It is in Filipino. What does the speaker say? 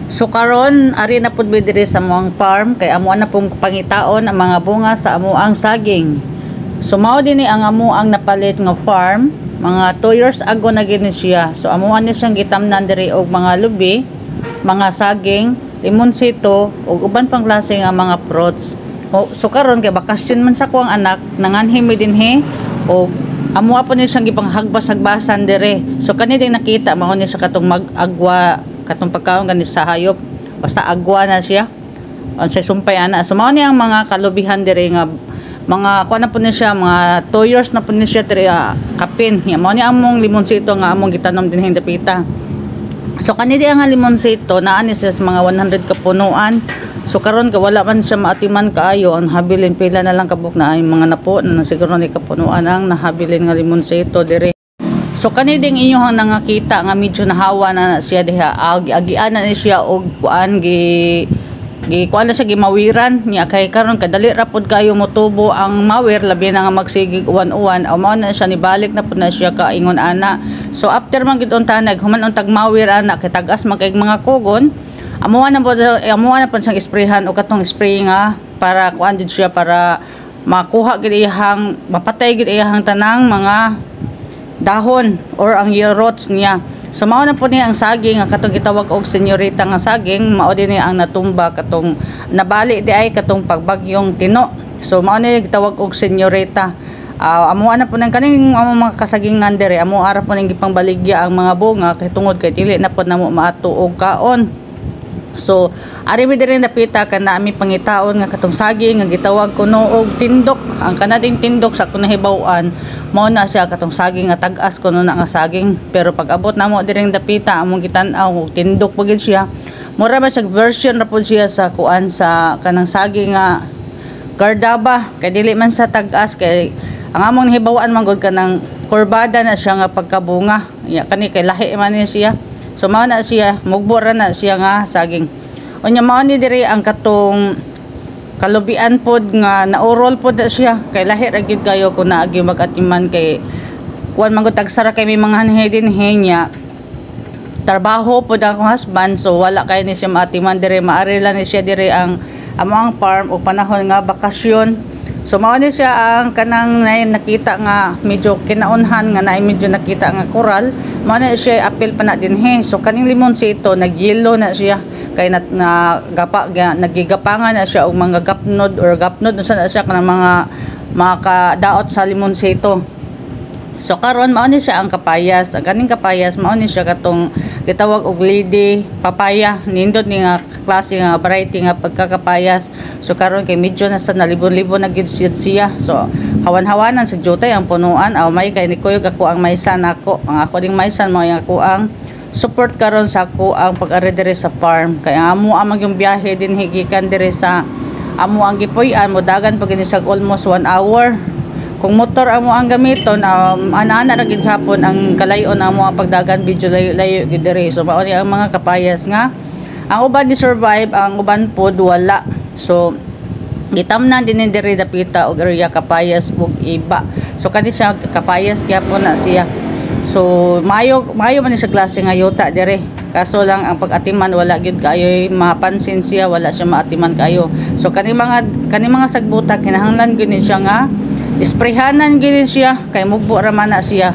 So karon ari na pud mi diri sa amuang farm kay amo na pong pangitaon ang mga bunga sa amuang saging. So mao dinhi ang amuang napalit nga farm, mga 2 years ago na gini siya. So amuan ni siyang gitamnan diri og mga lubi, mga saging, limonsito ug uban pang klase nga mga fruits. So karon kay bakasyon man sa ko ang anak, nanganhi mi dinhi og amo po ni siyang gipanghagbas-hagbasan diri. So kani din nakita mao ni sa katong mag-agwa katong pagkaon gani sa hayop, basta agwa na siya on sa sumpay ana. So mao ni ang mga kalubihan diri nga mga kuha na po ni siya, mga 2 years na po ni siya diri kapin. Mao ni among limonsito nga among gitanom dinhi dapita. So kani di ang limonsito naa ni siya sa mga 100 ka punuan. So karon ka wala man siya maatiman kaayo, ang habilin pila na lang kabuk na ay mga napo na siguro ni kapunuan ang nahabilin nga limonsito diri. So kani ding inyong nangakita nga medyo nahawa na siya diha, agian na ni siya og kuan kuan na siya gimawiran niya kay karon kadali ra pud kayo motubo ang mawir labi na nga magsigig uwan-uwan o mao na siya nibalik na pud na siya kaingon ana. So after man gid unta naghuman untag mawir ana kay tag-as man kay mga kugon, amuan na pud sang isprayhan o katong spray nga para kuan jud siya para makuha gid iyang mapatay gid iyang tanang mga dahon or ang roots niya. So mao na po niya ang saging nga katong gitawag og senyorita nga saging, mao din niya ang natumba katong nabali di ay katong pagbagyong Tino. So mao ni gitawag og senyorita. Amo na po nang kaning mga kasagingan diri, amo ara po ning gipangbaligya ang mga bunga kay tungod kay dili na po namo maato og kaon. So ari mi diri napita kana ami pangitaon nga katong saging nga gitawag kuno og tindok. Ang kanading tindok sa kunahibaw-an mao na siya katong saging nga tag-as kuno na nga saging, pero pag abot namo diri napita among gitan-aw og tindok pagid siya. Mura ba siya version ra pud siya sa kuan sa kanang saging nga gardaba kay dili man sa tag-as kay ang among nahibaw-an man gud kanang kurbada na siya nga pagkabunga. Ya kani kay lahi man ni siya. So mao na siya, mugbora na siya nga saging. Unya mao ni diri ang katong kalubian pod nga naurol pod na siya kay lahi ra gyud kayo kun naagi mag-atiman kay kuan man gud tagsara kay may mga hanhedin niya. Trabaho pod ang husband so wala kay ni siya maatiman diri, maari lang ni siya diri ang among farm o panahon nga bakasyon. So mao ni siya ang kanang nakita nga medyo kinaunhan nga naay medyo nakita nga koral, mao na siya apil pa na dinhi. So kaning limonsito nagyelo na siya kay nagigapangan na siya og mga gapnod unsa na siya kanang mga kadaot sa limonsito. So karon mao ni siya ang kapayas. Ang kaning kapayas mao ni siya katong gitawag og lady papaya. Nindot ni nga klase nga variety nga pagkakapayas. So karon kay medyo na sa nalibon-libon na gid siya. So hawan-hawanan sa jutay ang punuan aw may kay nikuyog ako ang maysan nako. Ang ako ding maysan mao yang ako ang support karon sa ako ang pag-ari diri sa farm. Kay amo amang yung biyahe din higikan diri sa amo ang gipuy-an mo dagan pag ini sa almost 1 hour. Kung motor amo ang gamiton, ana-ana ra gid hapon ang kalayon amo ang pagdagan video layo gid diri. So mao ni ang mga kapayas nga ang uban ni survive, ang uban pod wala. So gitamnan din diri dapita og area kapayas ug iba. So kani siya kapayas gyapon na siya. So mayo man ni sa klase nga yuta diri. Kaso lang ang pag-atiman wala gyud kayo mapansin siya, wala siya maatiman kayo. So kani mga sagbuta kinahanglan gyud ni siya nga isprayhanan gini siya kay mugbo ra man na siya.